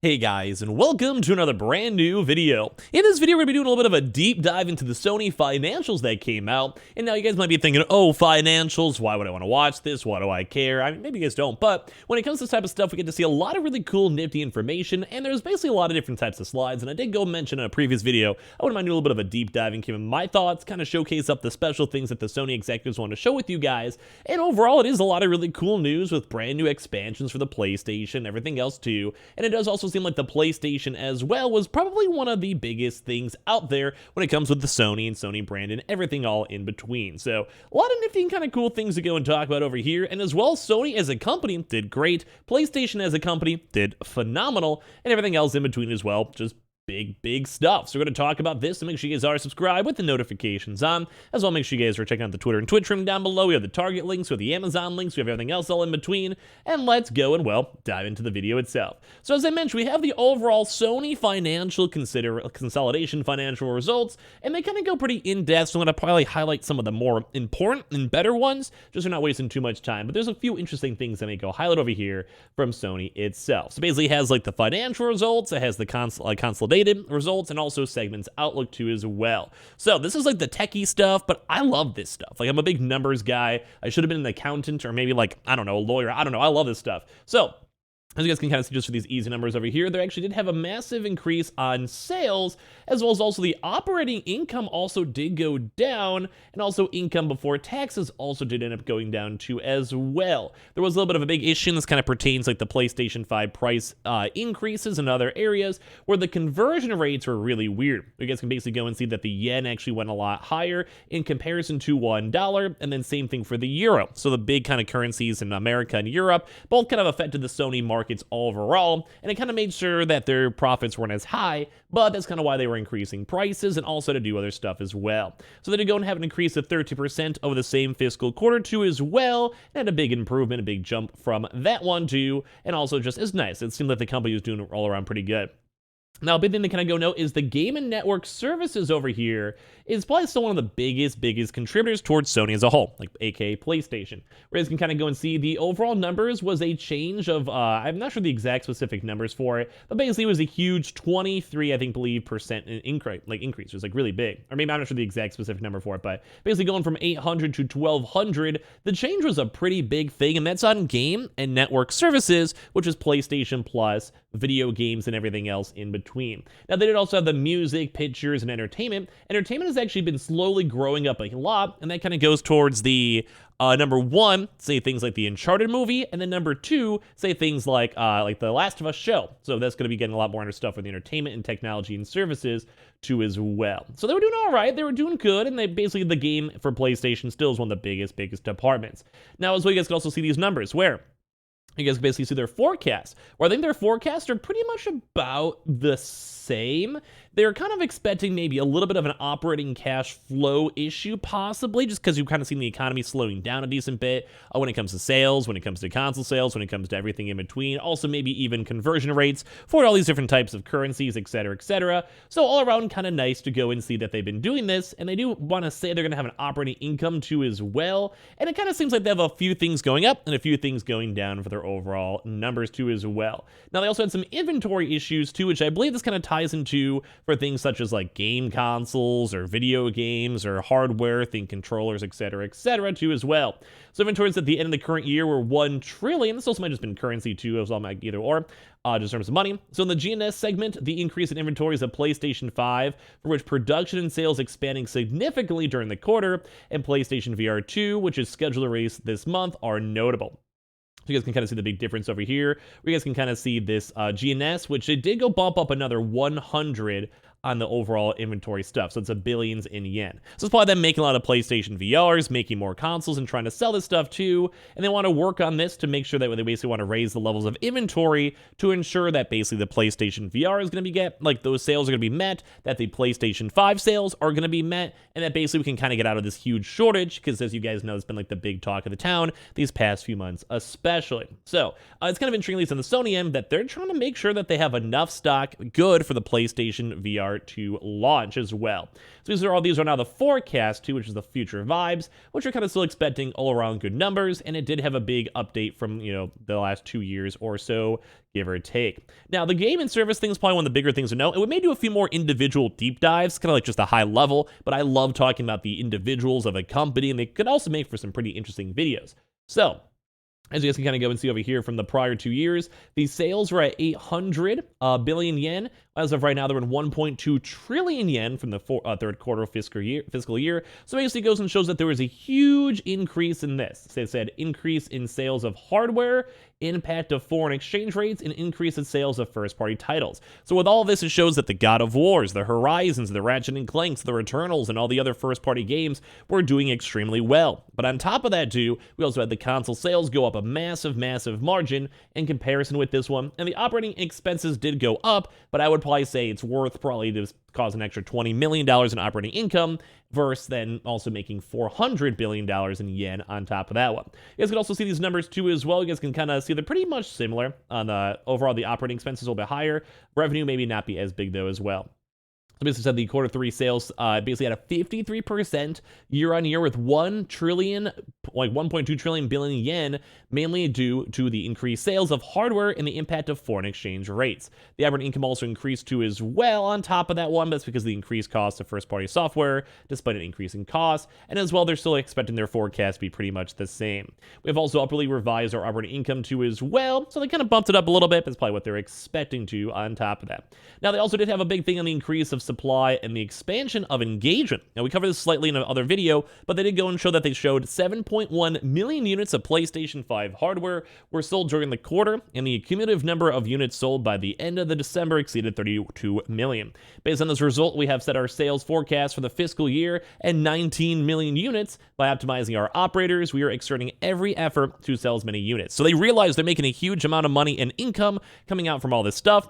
Hey guys, and welcome to another brand new video. In this video, we're going to be doing a little bit of a deep dive into the Sony financials that came out. And now you guys might be thinking, oh, financials, why would I want to watch this? Why do I care? I mean, maybe you guys don't, but when it comes to this type of stuff, we get to see a lot of really cool, nifty information, and there's basically a lot of different types of slides. And I did go mention in a previous video, I wouldn't mind doing a little bit of a deep dive and giving my thoughts, kind of showcase up the special things that the Sony executives want to show with you guys. And overall, it is a lot of really cool news with brand new expansions for the PlayStation and everything else too. And it does also seem like the PlayStation as well was probably one of the biggest things out there when it comes with the Sony and Sony brand and everything all in between. So a lot of nifty and kind of cool things to go and talk about over here. And as well, Sony as a company did great. PlayStation as a company did phenomenal, and everything else in between as well, just big stuff. So we're going to talk about this, and make sure you guys are subscribed with the notifications on. As well, make sure you guys are checking out the Twitter and Twitch room down below. We have the Target links, we have the Amazon links, we have everything else all in between. And let's go and, well, dive into the video itself. So as I mentioned, we have the overall Sony financial consolidation financial results, and they kind of go pretty in-depth, so I'm going to probably highlight some of the more important and better ones, just so we're not wasting too much time. But there's a few interesting things that may go highlight over here from Sony itself. So basically it has like the financial results, it has the consolidated results, and also segments outlook too as well. So this is like the techie stuff, but I love this stuff. Like, I'm a big numbers guy. I should have been an accountant or maybe like, I don't know, a lawyer. I don't know. I love this stuff. So as you guys can kind of see just for these easy numbers over here, they actually did have a massive increase on sales, as well as also the operating income also did go down, and also income before taxes also did end up going down too as well. There was a little bit of a big issue, and this kind of pertains like the PlayStation 5 price increases in other areas where the conversion rates were really weird. You guys can basically go and see that the yen actually went a lot higher in comparison to $1, and then same thing for the euro. So the big kind of currencies in America and Europe both kind of affected the Sony markets overall, and it kind of made sure that their profits weren't as high, but that's kind of why they were increasing prices and also to do other stuff as well. So they did go and have an increase of 30% over the same fiscal quarter too as well, and had a big improvement, a big jump from that one too, and also just as nice. It seemed like the company was doing it all around pretty good. Now, a big thing to kind of go note is the game and network services over here is probably still one of the biggest contributors towards Sony as a whole, like aka PlayStation. Whereas you can kind of go and see the overall numbers was a change of, I'm not sure the exact specific numbers for it, but basically it was a huge 23, I think, percent increase. It was like really big. Or maybe I'm not sure the exact specific number for it, but basically going from 800 to 1200, the change was a pretty big thing, and that's on game and network services, which is PlayStation Plus, video games, and everything else in between. Now, they did also have the music, pictures, and entertainment. Entertainment has actually been slowly growing up a lot, and that kind of goes towards the number one, say things like the Uncharted movie, and then number two, say things like the Last of Us show. So that's going to be getting a lot more under stuff with the entertainment and technology and services too as well. So they were doing all right, they were doing good, and they basically, the game for PlayStation still is one of the biggest departments. Now, as well, you guys can also see these numbers where you guys can basically see their forecasts, where I think their forecasts are pretty much about the same. They're kind of expecting maybe a little bit of an operating cash flow issue, possibly, just because you've kind of seen the economy slowing down a decent bit when it comes to sales, when it comes to console sales, when it comes to everything in between. Also, maybe even conversion rates for all these different types of currencies, etc., etc. So all around, kind of nice to go and see that they've been doing this, and they do want to say they're going to have an operating income too as well. And it kind of seems like they have a few things going up and a few things going down for their overall numbers too as well. Now, they also had some inventory issues too, which I believe this kind of ties into for things such as like game consoles or video games or hardware, think controllers, etc., too as well. So inventories at the end of the current year were 1 trillion. This also might have just been currency too, as well, like either or, just in terms of money. So in the GNS segment, the increase in inventories of PlayStation 5, for which production and sales expanding significantly during the quarter, and PlayStation VR 2, which is scheduled to release this month, are notable. So you guys can kind of see the big difference over here. You guys can kind of see this GNS, which it did go bump up another 100 on the overall inventory stuff. So it's a billions in yen. So it's probably them making a lot of PlayStation VRs, making more consoles, and trying to sell this stuff too. And they want to work on this to make sure that they basically want to raise the levels of inventory to ensure that basically the PlayStation VR is going to be those sales are going to be met, that the PlayStation 5 sales are going to be met, and that basically we can kind of get out of this huge shortage, because as you guys know, it's been like the big talk of the town these past few months especially. So it's kind of intriguing, at least on the Sony end, that they're trying to make sure that they have enough stock good for the PlayStation VR start to launch as well. So these are now the forecast too, which is the future vibes, which are kind of still expecting all around good numbers, and it did have a big update from, the last 2 years or so, give or take. Now, the game and service thing is probably one of the bigger things to know, and we may do a few more individual deep dives, kind of like just a high level, but I love talking about the individuals of a company, and they could also make for some pretty interesting videos. So, as you guys can kind of go and see over here from the prior 2 years, the sales were at 800 billion yen. As of right now, they're in 1.2 trillion yen from the third quarter of fiscal year. So basically goes and shows that there was a huge increase in this. They said increase in sales of hardware, impact of foreign exchange rates, and increase in sales of first-party titles. So with all this, it shows that the God of Wars, the Horizons, the Ratchet and Clanks, the Returnals, and all the other first-party games were doing extremely well. But on top of that, too, we also had the console sales go up a massive, massive margin in comparison with this one. And the operating expenses did go up, but I would probably say it's worth probably to cause an extra $20 million in operating income versus then also making $400 billion in yen on top of that one. You guys can also see these numbers too as well. You guys can kind of see they're pretty much similar. On the overall, the operating expenses a little bit higher. Revenue maybe not be as big though as well. So basically said the quarter 3 sales basically had a 53% year-on-year with 1 trillion, like 1.2 trillion billion yen, mainly due to the increased sales of hardware and the impact of foreign exchange rates. The operating income also increased too as well on top of that one, but that's because of the increased cost of first-party software, despite an increase in cost, and as well, they're still expecting their forecast to be pretty much the same. We've also upwardly revised our operating income too as well, so they kind of bumped it up a little bit. That's probably what they're expecting to on top of that. Now, they also did have a big thing on the increase of supply and the expansion of engagement. Now, we covered this slightly in another video, but they did go and show that they showed 7.1 million units of PlayStation 5 hardware were sold during the quarter, and the cumulative number of units sold by the end of the December exceeded 32 million. Based on this result, we have set our sales forecast for the fiscal year at 19 million units. By optimizing our operators, we are exerting every effort to sell as many units. So they realize they're making a huge amount of money and income coming out from all this stuff.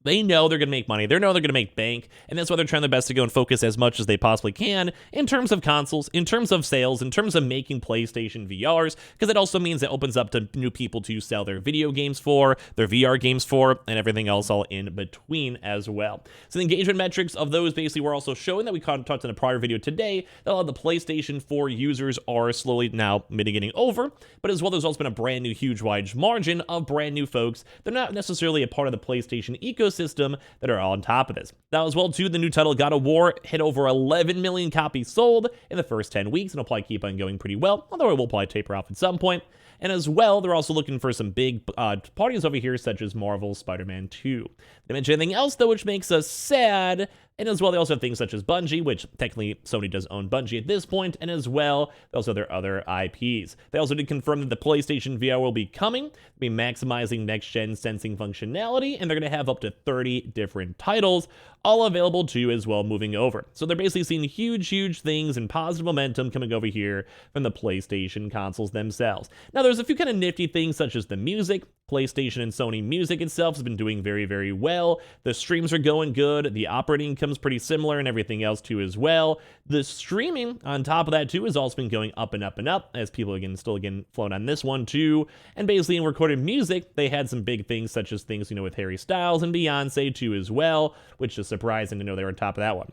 They know they're going to make money. They know they're going to make bank, and that's why they're trying their best to go and focus as much as they possibly can in terms of consoles, in terms of sales, in terms of making PlayStation VRs, because it also means it opens up to new people to sell their video games for, their VR games for, and everything else all in between as well. So the engagement metrics of those basically were also showing that we talked in a prior video today that a lot of the PlayStation 4 users are slowly now mitigating over, but as well there's also been a brand new huge wide margin of brand new folks. They're not necessarily a part of the PlayStation ecosystem that are on top of this. Now, as well, too, the new title God of War hit over 11 million copies sold in the first 10 weeks, and it'll probably keep on going pretty well, although it will probably taper off at some point. And as well, they're also looking for some big parties over here, such as Marvel's Spider-Man 2. They mention anything else, though, which makes us sad. And as well, they also have things such as Bungie, which technically Sony does own Bungie at this point, and as well, they also have their other IPs. They also did confirm that the PlayStation VR will be coming, be maximizing next-gen sensing functionality, and they're going to have up to 30 different titles, all available too as well moving over. So they're basically seeing huge, huge things and positive momentum coming over here from the PlayStation consoles themselves. Now, there's a few kind of nifty things such as the music. PlayStation and Sony music itself has been doing very, very well. The streams are going good. The operating income's pretty similar and everything else too as well. The streaming on top of that too has also been going up and up and up as people still flown on this one too. And basically in recorded music, they had some big things such as things, with Harry Styles and Beyonce too as well, which is surprising to know they were on top of that one.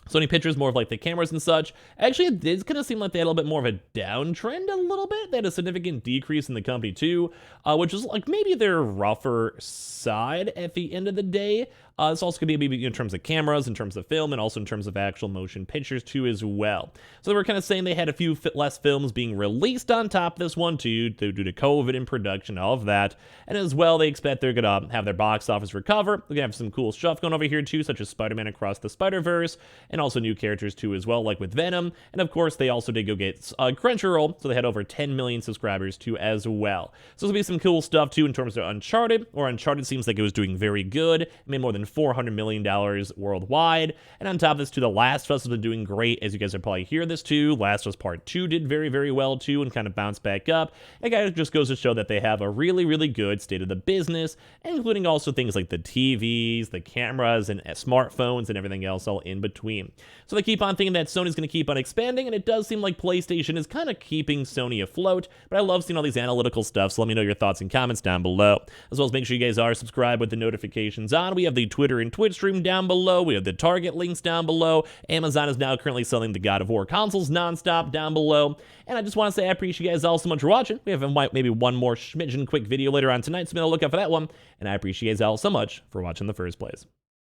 Sony pictures more of like the cameras and such. Actually, it did kind of seem like they had a little bit more of a downtrend a little bit. They had a significant decrease in the company too, which is like maybe their rougher side at the end of the day. It's also going to be maybe in terms of cameras, in terms of film, and also in terms of actual motion pictures too as well. So they were kind of saying they had a few less films being released on top of this one too, due to COVID and production, all of that. And as well, they expect they're going to have their box office recover. They're going to have some cool stuff going over here too, such as Spider-Man Across the Spider-Verse, and also new characters too as well, like with Venom. And of course, they also did go get Crunchyroll, so they had over 10 million subscribers too as well. So there'll be some cool stuff too in terms of Uncharted, or Uncharted seems like it was doing very good. It made more than $400 million worldwide. And on top of this too, The Last of Us has been doing great, as you guys are probably hear this too. Last of Us Part 2 did very, very well too, and kind of bounced back up. It kind of just goes to show that they have a really, really good state of the business, including also things like the TVs, the cameras, and smartphones, and everything else all in between. So they keep on thinking that Sony's going to keep on expanding, and it does seem like PlayStation is kind of keeping Sony afloat, but I love seeing all these analytical stuff, so let me know your thoughts and comments down below. As well as make sure you guys are subscribed with the notifications on. We have the Twitter and Twitch stream down below. We have the Target links down below. Amazon is now currently selling the God of War consoles nonstop down below. And I just want to say I appreciate you guys all so much for watching. We have maybe one more schmidgen quick video later on tonight, so be on the lookout for that one. And I appreciate you guys all so much for watching in the first place.